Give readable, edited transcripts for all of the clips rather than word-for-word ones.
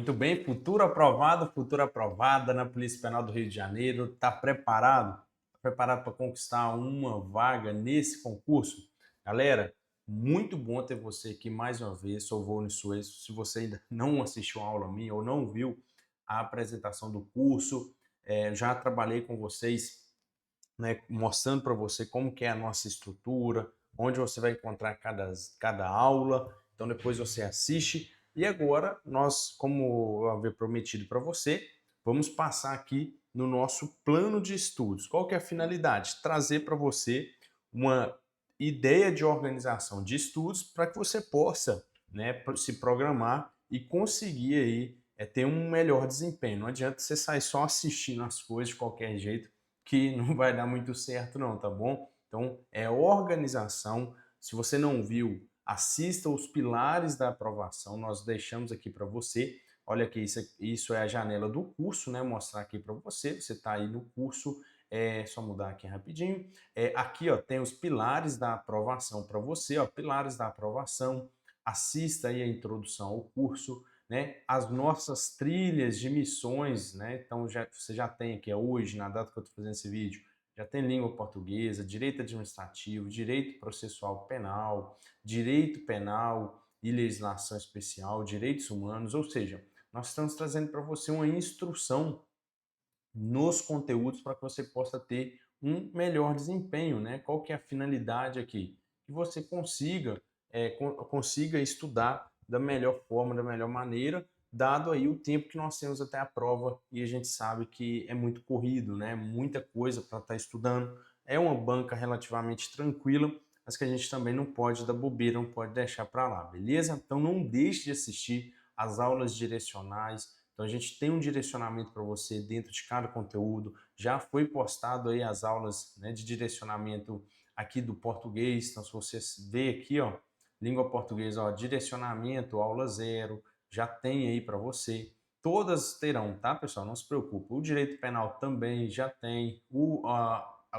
Muito bem, futuro aprovado, futura aprovada na Polícia Penal do Rio de Janeiro. Está preparado? Tá preparado para conquistar uma vaga nesse concurso? Galera, muito bom ter você aqui mais uma vez. Sou o Vônio Suez. Se você ainda não assistiu a aula minha ou não viu a apresentação do curso, já trabalhei com vocês, né, mostrando para você como que é a nossa estrutura, onde você vai encontrar cada aula. Então depois você assiste. E agora nós, como eu havia prometido para você, vamos passar aqui no nosso plano de estudos. Qual que é a finalidade? Trazer para você uma ideia de organização de estudos para que você possa, né, se programar e conseguir aí ter um melhor desempenho. Não adianta você sair só assistindo as coisas de qualquer jeito, que não vai dar muito certo não, tá bom? Então, é organização. Se você não viu, assista os pilares da aprovação, nós deixamos aqui para você. Olha aqui, isso é a janela do curso, né? Mostrar aqui para você, você está aí no curso, é só mudar aqui rapidinho. Aqui, ó, tem os pilares da aprovação para você, ó, pilares da aprovação. Assista aí a introdução ao curso, né, as nossas trilhas de missões, né? Então você já tem aqui hoje, na data que eu estou fazendo esse vídeo, já tem língua portuguesa, direito administrativo, direito processual penal, direito penal e legislação especial, direitos humanos, ou seja, nós estamos trazendo para você uma instrução nos conteúdos para que você possa ter um melhor desempenho, né? Qual que é a finalidade aqui? Que você consiga estudar da melhor forma, da melhor maneira, dado aí o tempo que nós temos até a prova, e a gente sabe que é muito corrido, né? Muita coisa para estar estudando. É uma banca relativamente tranquila, mas que a gente também não pode dar bobeira, não pode deixar para lá, beleza? Então não deixe de assistir as aulas direcionais. Então a gente tem um direcionamento para você dentro de cada conteúdo. Já foi postado aí as aulas, né, de direcionamento aqui do português. Então se você vê aqui, ó, língua portuguesa, ó, direcionamento, aula zero, já tem aí para você. Todas terão, tá, pessoal? Não se preocupe. O direito penal também já tem. O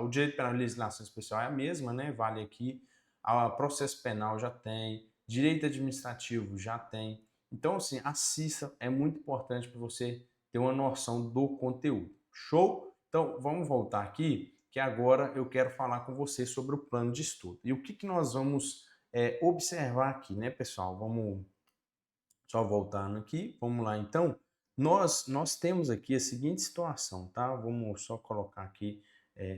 direito penal e legislação especial é a mesma, né? Vale aqui. O processo penal já tem. Direito administrativo já tem. Então, assim, assista, é muito importante para você ter uma noção do conteúdo. Show? Então, vamos voltar aqui, que agora eu quero falar com você sobre o plano de estudo. E o que nós vamos observar aqui, né, pessoal? Vamos só voltando aqui, vamos lá então. Nós temos aqui a seguinte situação, tá? Vamos só colocar aqui,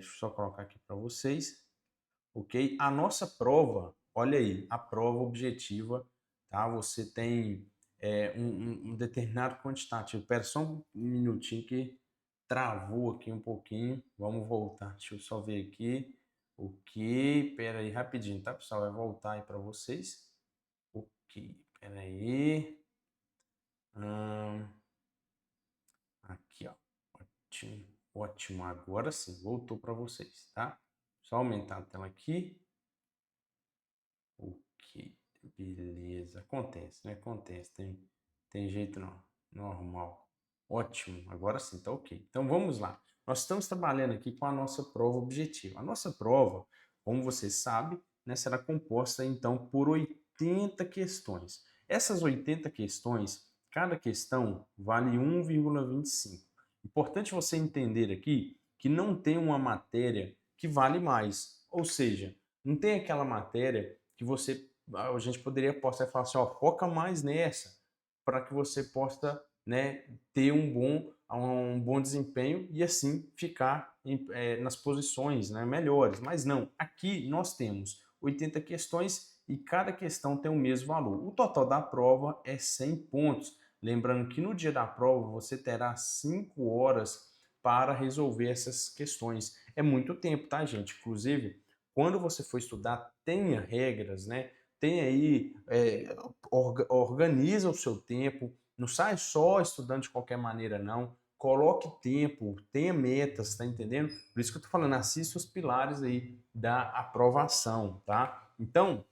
só colocar aqui para vocês, ok? A nossa prova, olha aí, a prova objetiva, tá? Você tem um determinado quantitativo. Espera só um minutinho que travou aqui um pouquinho. Vamos voltar, deixa eu só ver aqui. Ok, espera aí rapidinho, tá, pessoal? Vai voltar aí para vocês. Ok, espera aí. Aqui, ó. Ótimo, ótimo. Agora sim, voltou para vocês, tá? Só aumentar a tela aqui. Ok, beleza. Acontece, né? Acontece. Tem jeito não. Normal. Ótimo, agora sim, tá ok. Então vamos lá. Nós estamos trabalhando aqui com a nossa prova objetiva. A nossa prova, como você sabe, né, será composta então por 80 questões. Essas 80 questões, cada questão vale 1,25. Importante você entender aqui que não tem uma matéria que vale mais. Ou seja, não tem aquela matéria que a gente poderia postar e falar assim, ó, foca mais nessa, para que você possa, né, ter um bom desempenho e assim ficar nas posições, né, melhores. Mas não, aqui nós temos 80 questões e cada questão tem o mesmo valor. O total da prova é 100 pontos. Lembrando que no dia da prova você terá 5 horas para resolver essas questões. É muito tempo, tá, gente? Inclusive, quando você for estudar, tenha regras, né? Tenha aí, organiza o seu tempo, não sai só estudando de qualquer maneira, não. Coloque tempo, tenha metas, tá entendendo? Por isso que eu tô falando, assista os pilares aí da aprovação, tá? Então,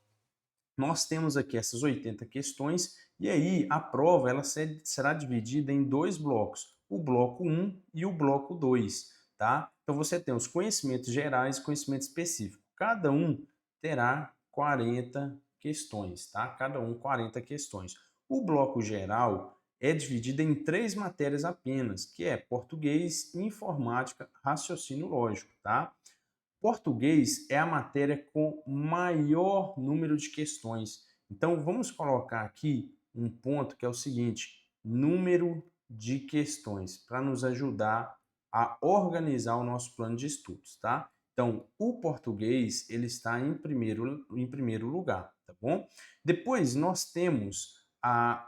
nós temos aqui essas 80 questões e aí a prova ela será dividida em dois blocos, o bloco 1 e o bloco 2, tá? Então você tem os conhecimentos gerais e conhecimento específico. Cada um terá 40 questões, tá? Cada um 40 questões. O bloco geral, é dividida em 3 matérias apenas, que é português, informática, raciocínio lógico, tá? Português é a matéria com maior número de questões. Então, vamos colocar aqui um ponto que é o seguinte: número de questões, para nos ajudar a organizar o nosso plano de estudos, tá? Então, o português, ele está em primeiro lugar, tá bom? Depois, nós temos,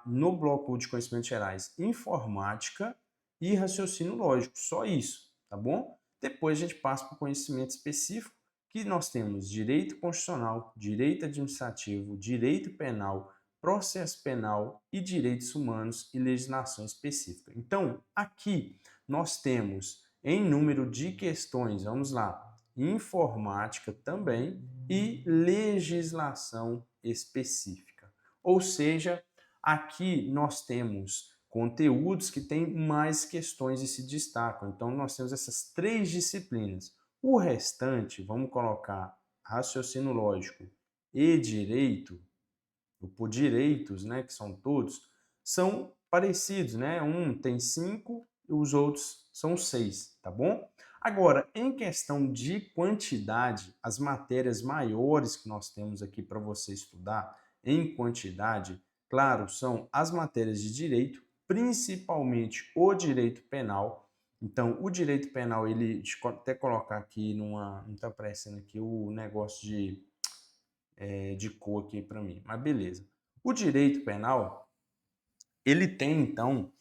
no bloco de conhecimentos gerais, informática e raciocínio lógico, só isso, tá bom? Depois a gente passa para o conhecimento específico, que nós temos direito constitucional, direito administrativo, direito penal, processo penal e direitos humanos e legislação específica. Então, aqui nós temos em número de questões, vamos lá, informática também e legislação específica. Ou seja, aqui nós temos conteúdos que têm mais questões e se destacam. Então, nós temos essas 3 disciplinas. O restante, vamos colocar raciocínio lógico e direito, ou por direitos, né, que são todos, são parecidos, né? Um tem 5 e os outros são 6, tá bom? Agora, em questão de quantidade, as matérias maiores que nós temos aqui para você estudar em quantidade, claro, são as matérias de direito, principalmente o direito penal. Então, o direito penal, deixa eu até colocar aqui não está aparecendo aqui o negócio de cor aqui para mim, mas beleza. O direito penal, ele tem, então,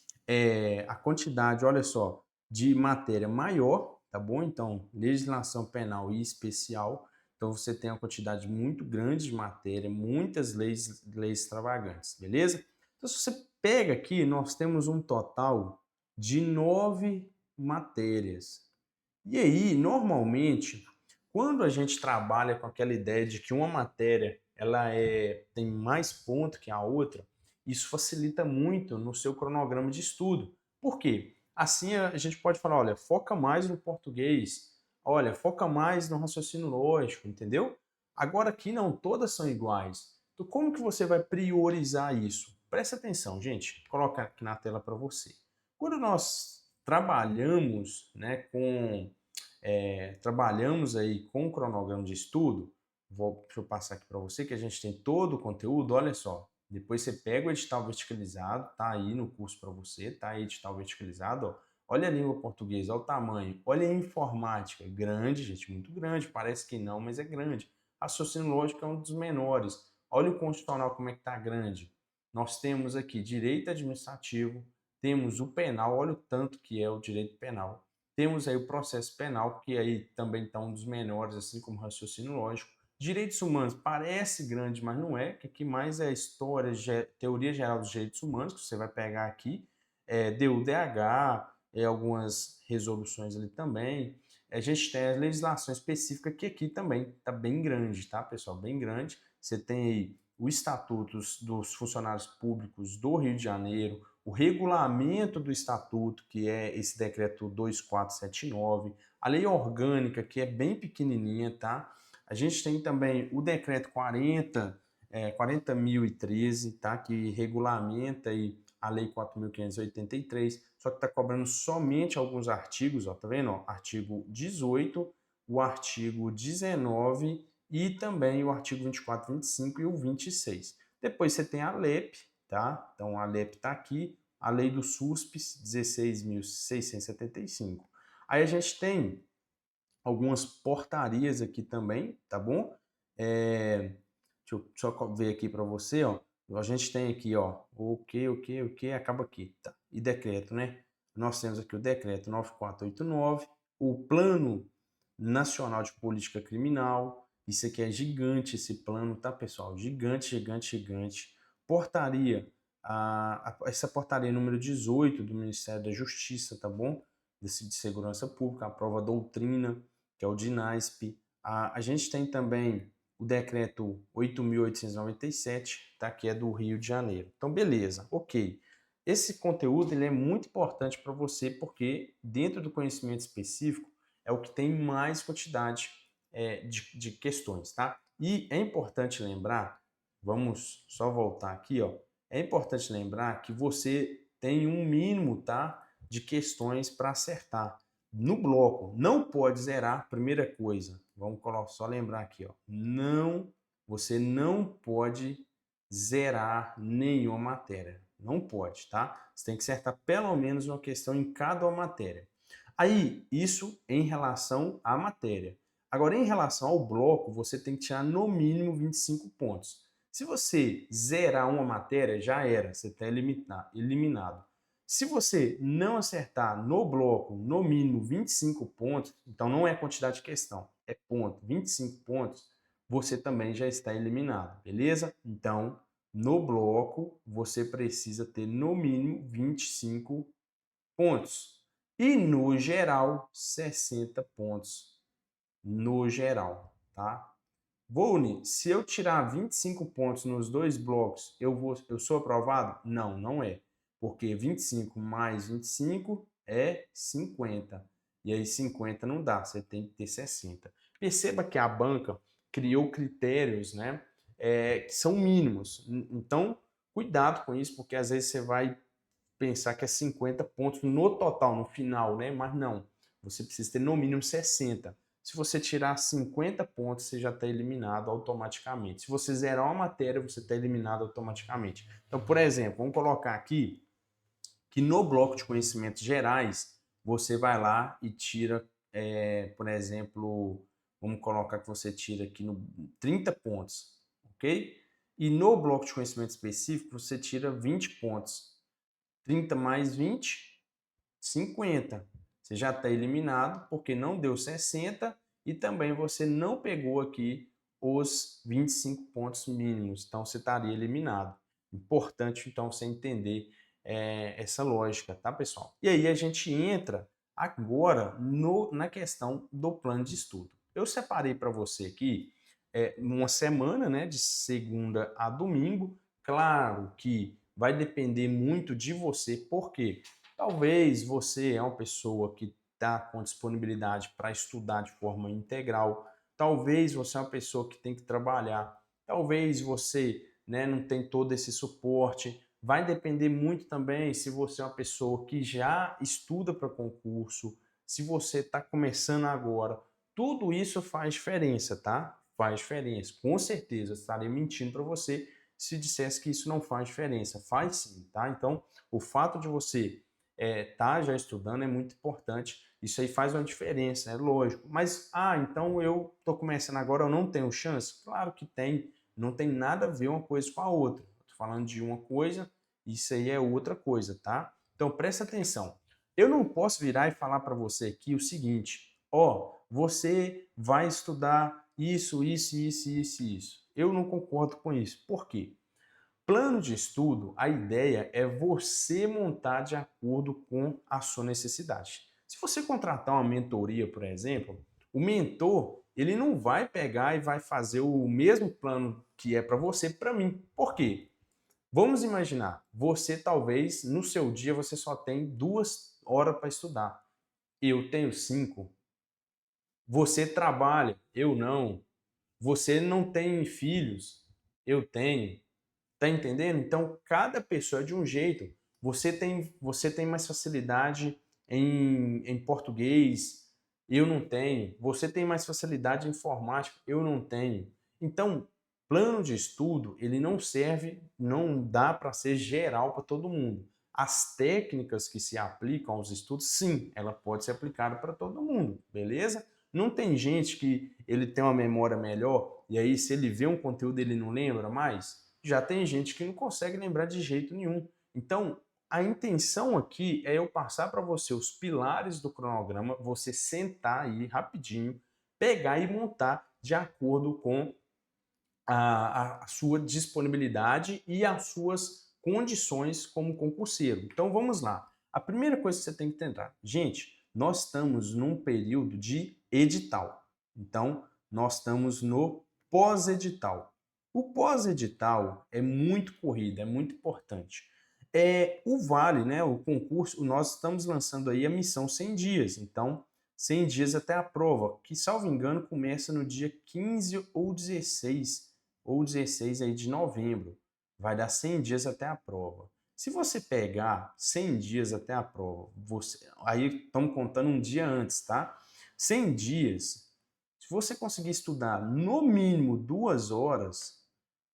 a quantidade, olha só, de matéria maior, tá bom? Então, legislação penal e especial. Então, você tem uma quantidade muito grande de matéria, muitas leis extravagantes, beleza? Então, se você pega aqui, nós temos um total de 9 matérias. E aí, normalmente, quando a gente trabalha com aquela ideia de que uma matéria tem mais ponto que a outra, isso facilita muito no seu cronograma de estudo. Por quê? Assim a gente pode falar, olha, foca mais no português, olha, foca mais no raciocínio lógico, entendeu? Agora aqui não, todas são iguais. Então como que você vai priorizar isso? Presta atenção, gente, vou colocar aqui na tela para você. Quando nós trabalhamos, né, trabalhamos aí com o cronograma de estudo, deixa eu passar aqui para você que a gente tem todo o conteúdo, olha só. Depois você pega o edital verticalizado, tá aí no curso para você, tá aí edital verticalizado, ó. Olha a língua portuguesa, olha o tamanho, olha a informática, grande, gente, muito grande, parece que não, mas é grande. Raciocínio lógico é um dos menores. Olha o constitucional como é que tá grande. Nós temos aqui direito administrativo, temos o penal, olha o tanto que é o direito penal. Temos aí o processo penal, que aí também está um dos menores, assim como raciocínio lógico. Direitos humanos parece grande, mas não é, que aqui mais é a história, teoria geral dos direitos humanos, que você vai pegar aqui, DUDH, algumas resoluções ali também. A gente tem a legislação específica, que aqui também está bem grande, tá, pessoal? Bem grande. Você tem aí o Estatuto dos Funcionários Públicos do Rio de Janeiro, o regulamento do Estatuto, que é esse decreto 2479, a lei orgânica, que é bem pequenininha, tá? A gente tem também o decreto 40.013, tá? Que regulamenta aí a lei 4.583, só que está cobrando somente alguns artigos, ó, tá vendo? Ó, artigo 18, o artigo 19 e também o artigo 24, 25 e o 26. Depois você tem a LEP, tá? Então a LEP está aqui, a lei do SUSPS 16.675. Aí a gente tem algumas portarias aqui também, tá bom? Deixa eu só ver aqui para você, ó. A gente tem aqui, ó, o que, acaba aqui, tá? E decreto, né? Nós temos aqui o decreto 9489, o Plano Nacional de Política Criminal. Isso aqui é gigante, esse plano, tá, pessoal? Gigante, gigante, gigante. Portaria, essa portaria número 18 do Ministério da Justiça, tá bom? De Segurança Pública, aprova a doutrina, que é o DINASP. A gente tem também o decreto 8.897, tá? Que é do Rio de Janeiro. Então, beleza, ok. Esse conteúdo ele é muito importante para você porque dentro do conhecimento específico é o que tem mais quantidade de questões, tá? E é importante lembrar, vamos só voltar aqui, ó. É importante lembrar que você tem um mínimo, tá, de questões para acertar. No bloco, não pode zerar, primeira coisa, vamos só lembrar aqui, ó, você não pode zerar nenhuma matéria, não pode, tá? Você tem que acertar pelo menos uma questão em cada matéria. Aí, isso em relação à matéria. Agora, em relação ao bloco, você tem que tirar no mínimo 25 pontos. Se você zerar uma matéria, já era, você está eliminado. Se você não acertar no bloco no mínimo 25 pontos, então não é quantidade de questão, é ponto, 25 pontos, você também já está eliminado, beleza? Então, no bloco, você precisa ter no mínimo 25 pontos. E no geral, 60 pontos. No geral, tá? Volney, se eu tirar 25 pontos nos dois blocos, eu sou aprovado? Não, não é. Porque 25 mais 25 é 50. E aí 50 não dá, você tem que ter 60. Perceba que a banca criou critérios, né, que são mínimos. Então, cuidado com isso, porque às vezes você vai pensar que é 50 pontos no total, no final, né? Mas não, você precisa ter no mínimo 60. Se você tirar 50 pontos, você já está eliminado automaticamente. Se você zerar uma matéria, você está eliminado automaticamente. Então, por exemplo, vamos colocar aqui que no bloco de conhecimentos gerais, você vai lá e tira, por exemplo, vamos colocar que você tira aqui no 30 pontos, ok? E no bloco de conhecimento específico, você tira 20 pontos. 30 mais 20, 50. Você já está eliminado porque não deu 60 e também você não pegou aqui os 25 pontos mínimos. Então, você estaria eliminado. Importante, então, você entender essa lógica, tá, pessoal? E aí a gente entra agora na questão do plano de estudo. Eu separei para você aqui uma semana, né, de segunda a domingo. Claro que vai depender muito de você, porque talvez você é uma pessoa que está com disponibilidade para estudar de forma integral, talvez você é uma pessoa que tem que trabalhar, talvez você, né, não tem todo esse suporte. Vai depender muito também se você é uma pessoa que já estuda para concurso, se você está começando agora. Tudo isso faz diferença, tá? Faz diferença. Com certeza, eu estaria mentindo para você se dissesse que isso não faz diferença. Faz sim, tá? Então, o fato de você tá já estudando é muito importante. Isso aí faz uma diferença, é lógico. Mas, então eu tô começando agora, eu não tenho chance? Claro que tem. Não tem nada a ver uma coisa com a outra. Tô falando de uma coisa, isso aí é outra coisa, tá? Então, presta atenção. Eu não posso virar e falar para você aqui o seguinte, você vai estudar isso, isso, isso, isso, isso. Eu não concordo com isso. Por quê? Plano de estudo, a ideia é você montar de acordo com a sua necessidade. Se você contratar uma mentoria, por exemplo, o mentor, ele não vai pegar e vai fazer o mesmo plano que é para você, para mim. Por quê? Vamos imaginar, você talvez no seu dia você só tem 2 horas para estudar. Eu tenho 5. Você trabalha, eu não. Você não tem filhos, eu tenho. Tá entendendo? Então, cada pessoa é de um jeito. Você tem mais facilidade em português, eu não tenho. Você tem mais facilidade em informática, eu não tenho. Então, plano de estudo, ele não serve, não dá para ser geral para todo mundo. As técnicas que se aplicam aos estudos, sim, ela pode ser aplicada para todo mundo, beleza? Não tem gente que ele tem uma memória melhor e aí se ele vê um conteúdo ele não lembra mais? Já tem gente que não consegue lembrar de jeito nenhum. Então, a intenção aqui é eu passar para você os pilares do cronograma, você sentar aí rapidinho, pegar e montar de acordo com a sua disponibilidade e as suas condições como concurseiro. Então vamos lá. A primeira coisa que você tem que tentar, gente, nós estamos num período de edital. Então nós estamos no pós-edital. O pós-edital é muito corrido, é muito importante. O Vale, né, o concurso, nós estamos lançando aí a missão 100 dias. Então 100 dias até a prova, que salvo engano começa no dia 15 ou 16 aí de novembro. Vai dar 100 dias até a prova. Se você pegar 100 dias até a prova, aí estamos contando um dia antes, tá? 100 dias, se você conseguir estudar no mínimo 2 horas,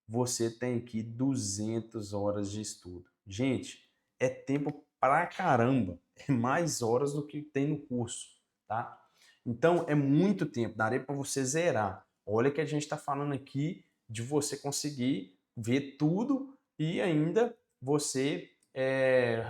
você tem aqui 200 horas de estudo. Gente, é tempo pra caramba. É mais horas do que tem no curso, tá? Então, é muito tempo. Daria para você zerar. Olha que a gente está falando aqui de você conseguir ver tudo e ainda você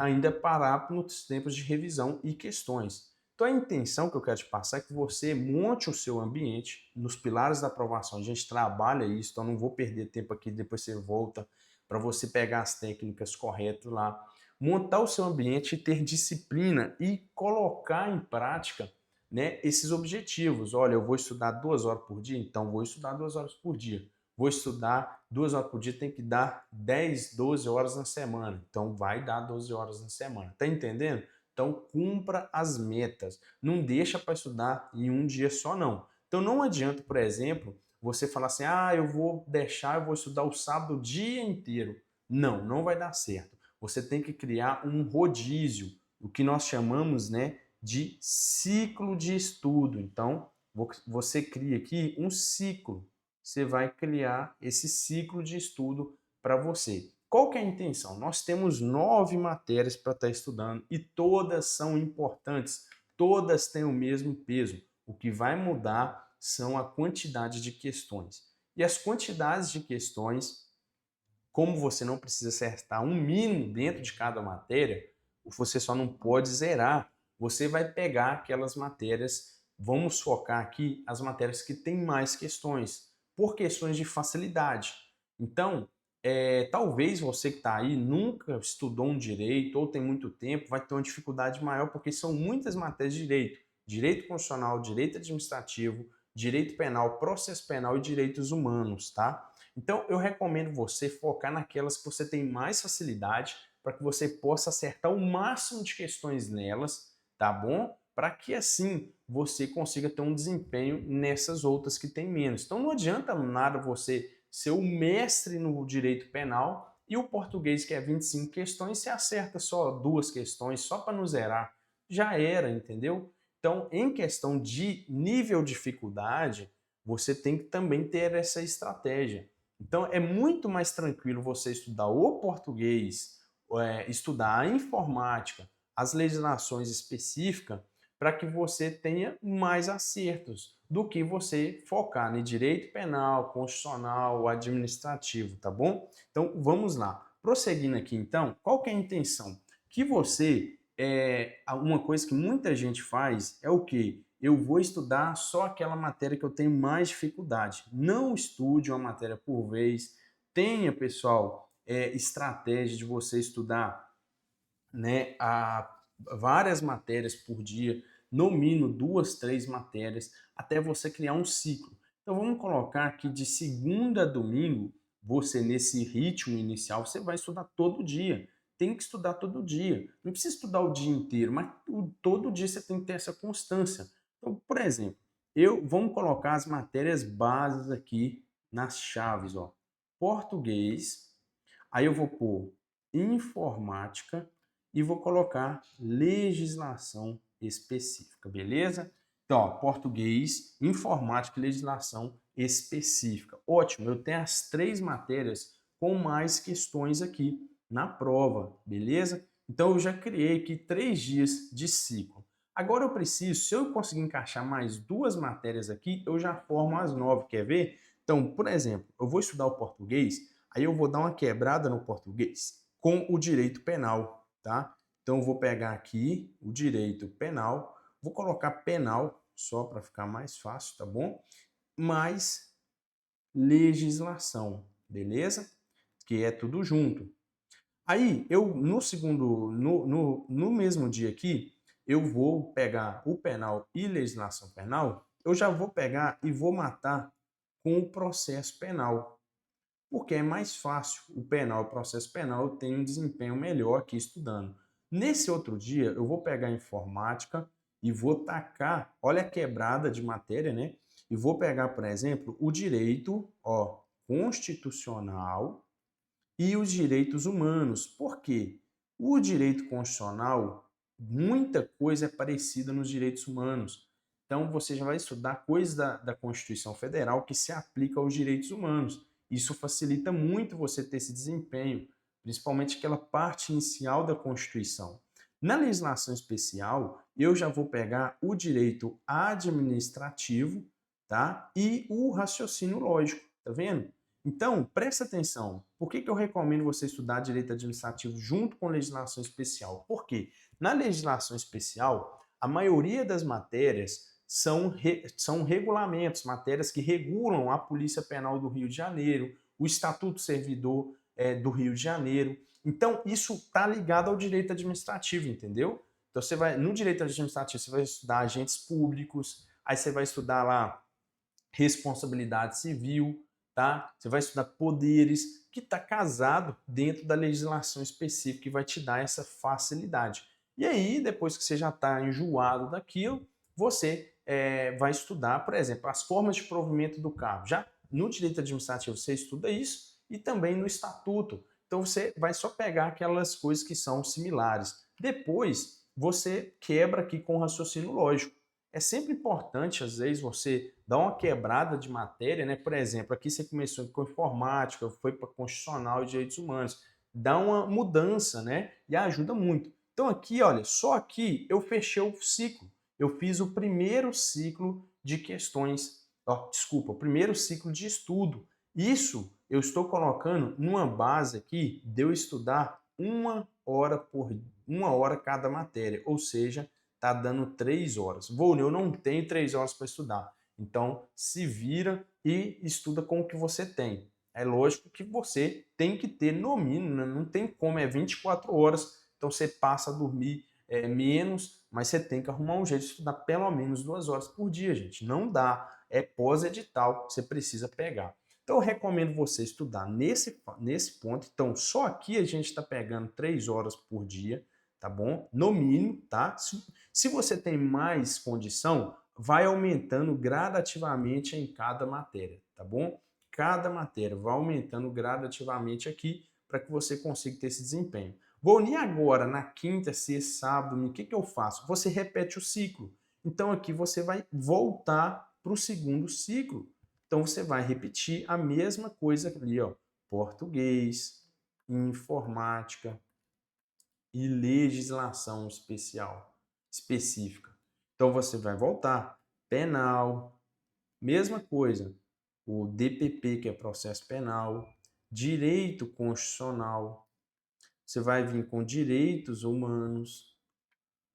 ainda parar nos tempos de revisão e questões. Então a intenção que eu quero te passar é que você monte o seu ambiente nos pilares da aprovação. A gente trabalha isso, então não vou perder tempo aqui, depois você volta para você pegar as técnicas corretas lá. Montar o seu ambiente e ter disciplina e colocar em prática, né, esses objetivos. Olha, eu vou estudar 2 horas por dia, então vou estudar 2 horas por dia. Vou estudar 2 horas por dia, tem que dar 10, 12 horas na semana. Então vai dar 12 horas na semana. Tá entendendo? Então cumpra as metas. Não deixa para estudar em um dia só, não. Então não adianta, por exemplo, você falar assim, eu vou estudar o sábado o dia inteiro. Não, não vai dar certo. Você tem que criar um rodízio, o que nós chamamos, né, de ciclo de estudo. Então, você cria aqui um ciclo. Você vai criar esse ciclo de estudo para você. Qual que é a intenção? Nós temos 9 matérias para estar estudando e todas são importantes, todas têm o mesmo peso. O que vai mudar são a quantidade de questões. E as quantidades de questões, como você não precisa acertar um mínimo dentro de cada matéria, você só não pode zerar. Você vai pegar aquelas matérias, vamos focar aqui as matérias que têm mais questões, por questões de facilidade. Então, talvez você que está aí nunca estudou um direito ou tem muito tempo, vai ter uma dificuldade maior porque são muitas matérias de direito. Direito constitucional, direito administrativo, direito penal, processo penal e direitos humanos, tá? Então, eu recomendo você focar naquelas que você tem mais facilidade para que você possa acertar o máximo de questões nelas, tá bom? Para que assim você consiga ter um desempenho nessas outras que tem menos. Então, não adianta nada você ser o mestre no direito penal e o português, que é 25 questões, você acerta só 2 questões, só para não zerar. Já era, entendeu? Então, em questão de nível de dificuldade, você tem que também ter essa estratégia. Então, é muito mais tranquilo você estudar o português, estudar a informática, as legislações específicas, para que você tenha mais acertos do que você focar no direito penal, constitucional, administrativo, tá bom? Então, vamos lá. Prosseguindo aqui, então, qual que é a intenção? Que você, uma coisa que muita gente faz é o quê? Eu vou estudar só aquela matéria que eu tenho mais dificuldade. Não estude uma matéria por vez. Tenha, pessoal, estratégia de você estudar, né, várias matérias por dia, no mínimo 2, 3 matérias, até você criar um ciclo. Então vamos colocar que de segunda a domingo, você nesse ritmo inicial, você vai estudar todo dia. Tem que estudar todo dia. Não precisa estudar o dia inteiro, mas todo dia você tem que ter essa constância. Então, por exemplo, vamos colocar as matérias bases aqui nas chaves, ó. Português, aí eu vou pôr informática e vou colocar legislação específica, beleza? Então, ó, português, informática e legislação específica. Ótimo, eu tenho as 3 matérias com mais questões aqui na prova, beleza? Então, eu já criei aqui 3 dias de ciclo. Agora eu preciso, se eu conseguir encaixar mais 2 matérias aqui, eu já formo as 9, quer ver? Então, por exemplo, eu vou estudar o português, aí eu vou dar uma quebrada no português com o direito penal, tá? Então, eu vou pegar aqui o direito penal, vou colocar penal só para ficar mais fácil, tá bom? Mais legislação, beleza? Que é tudo junto. Aí, eu no segundo, no mesmo dia aqui, eu vou pegar o penal e legislação penal, eu já vou pegar e vou matar com o processo penal, porque é mais fácil. O penal, o processo penal, eu tenho um desempenho melhor aqui estudando. Nesse outro dia, eu vou pegar a informática e vou tacar, olha a quebrada de matéria, né? E vou pegar, por exemplo, o direito, ó, constitucional e os direitos humanos. Por quê? O direito constitucional, muita coisa é parecida nos direitos humanos. Então, você já vai estudar coisas da Constituição Federal que se aplica aos direitos humanos. Isso facilita muito você ter esse desempenho, principalmente aquela parte inicial da Constituição. Na legislação especial, eu já vou pegar o direito administrativo, tá? E o raciocínio lógico, tá vendo? Então, presta atenção. Por que eu recomendo você estudar direito administrativo junto com legislação especial? Por quê? Na legislação especial, a maioria das matérias são regulamentos, matérias que regulam a Polícia Penal do Rio de Janeiro, o Estatuto do Servidor do Rio de Janeiro. Então, isso está ligado ao direito administrativo, entendeu? Então, no direito administrativo, você vai estudar agentes públicos, aí você vai estudar lá responsabilidade civil, tá? Você vai estudar poderes, que está casado dentro da legislação específica que vai te dar essa facilidade. E aí, depois que você já está enjoado daquilo, você vai estudar, por exemplo, as formas de provimento do cargo. Já no direito administrativo você estuda isso e também no estatuto. Então você vai só pegar aquelas coisas que são similares. Depois você quebra aqui com o raciocínio lógico. É sempre importante, às vezes, você dar uma quebrada de matéria, né? Por exemplo, aqui você começou com informática, foi para constitucional e direitos humanos. Dá uma mudança, né? E ajuda muito. Então aqui, olha, só aqui eu fechei o ciclo. Eu fiz o primeiro ciclo de questões, desculpa, o primeiro ciclo de estudo. Isso eu estou colocando numa base aqui de eu estudar uma hora cada matéria, ou seja, tá dando 3 horas. Eu não tenho 3 horas para estudar. Então, se vira e estuda com o que você tem. É lógico que você tem que ter no mínimo, né? Não tem como, é 24 horas, então você passa a dormir menos, mas você tem que arrumar um jeito de estudar pelo menos 2 horas por dia, gente. Não dá, é pós-edital, você precisa pegar. Então eu recomendo você estudar nesse ponto. Então, só aqui a gente está pegando 3 horas por dia, tá bom? No mínimo, tá? Se você tem mais condição, vai aumentando gradativamente em cada matéria, tá bom? Cada matéria vai aumentando gradativamente aqui para que você consiga ter esse desempenho. Vou unir agora na quinta, sexta, sábado, o que eu faço? Você repete o ciclo. Então aqui você vai voltar para o segundo ciclo. Então você vai repetir a mesma coisa ali, ó, português, informática e legislação específica. Então você vai voltar, penal, mesma coisa, o DPP, que é processo penal, direito constitucional, você vai vir com direitos humanos,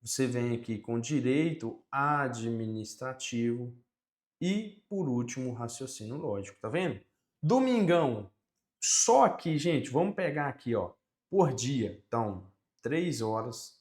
você vem aqui com direito administrativo e, por último, raciocínio lógico, tá vendo? Domingão, só aqui, gente, vamos pegar aqui, ó, por dia. Então, 3 horas,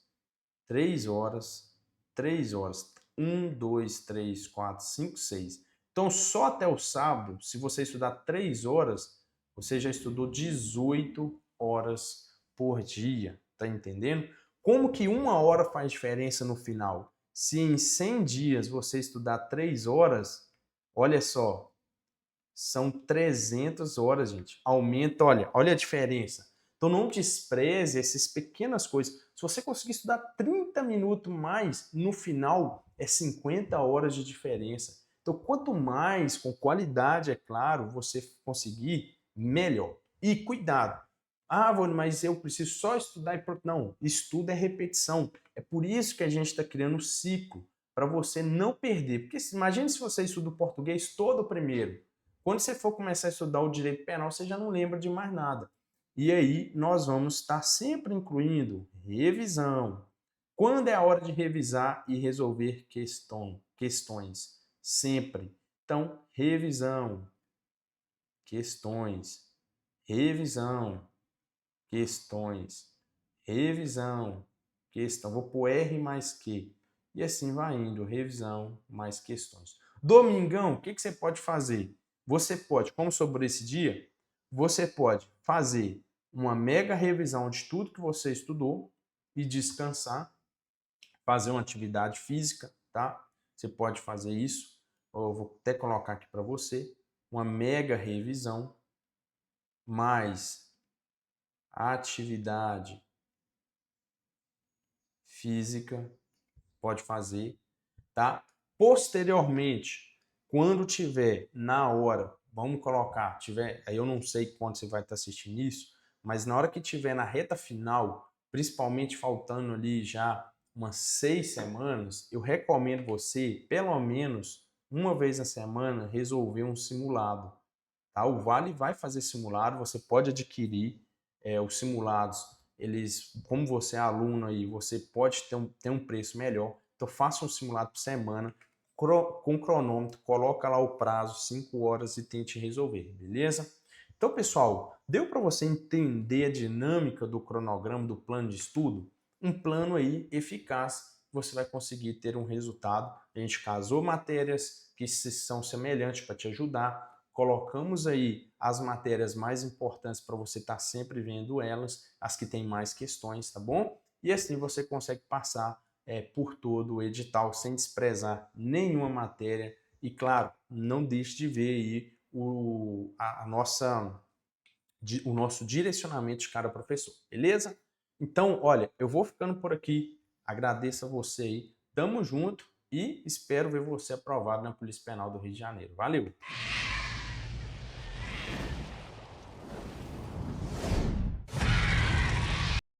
3 horas, 3 horas. 1, 2, 3, 4, 5, 6. Então, só até o sábado, se você estudar 3 horas, você já estudou 18 horas por dia. Tá entendendo? Como que 1 hora faz diferença no final? Se em 100 dias você estudar 3 horas, olha só, são 300 horas, gente. Aumenta, olha a diferença. Então não despreze essas pequenas coisas. Se você conseguir estudar 30 minutos mais, no final é 50 horas de diferença. Então quanto mais, com qualidade, é claro, você conseguir, melhor. E cuidado. Ah, Vônio, mas eu preciso só estudar e pronto. Não, estudo é repetição. É por isso que a gente está criando um ciclo, para você não perder. Porque imagine se você estuda o português todo primeiro. Quando você for começar a estudar o direito penal, você já não lembra de mais nada. E aí nós vamos estar sempre incluindo revisão. Quando é a hora de revisar e resolver questões? Sempre. Então, revisão, questões, revisão, questões, revisão, questão. Vou pôr R mais Q. E assim vai indo, revisão mais questões. Domingão, o que você pode fazer? Você pode, como sobre esse dia, você pode fazer uma mega revisão de tudo que você estudou e descansar, fazer uma atividade física, tá? Você pode fazer isso. Eu vou até colocar aqui para você uma mega revisão mais atividade física, pode fazer, tá? Posteriormente, quando tiver na hora, vamos colocar, tiver, aí eu não sei quando você vai estar assistindo isso, mas na hora que tiver na reta final, principalmente faltando ali já umas 6 semanas, eu recomendo você, pelo menos uma vez na semana, resolver um simulado. Tá? O Vale vai fazer simulado, você pode adquirir os simulados. Eles, como você é aluno aí, você pode ter um preço melhor. Então faça um simulado por semana com cronômetro, coloca lá o prazo, 5 horas e tente resolver, beleza? Então, pessoal, deu para você entender a dinâmica do cronograma, do plano de estudo? Um plano aí eficaz, você vai conseguir ter um resultado. A gente casou matérias que são semelhantes para te ajudar, colocamos aí as matérias mais importantes para você estar sempre vendo elas, as que têm mais questões, tá bom? E assim você consegue passar por todo o edital sem desprezar nenhuma matéria. E claro, não deixe de ver aí o nosso direcionamento de cada professor, beleza? Então, olha, eu vou ficando por aqui, agradeço a você aí, tamo junto e espero ver você aprovado na Polícia Penal do Rio de Janeiro. Valeu!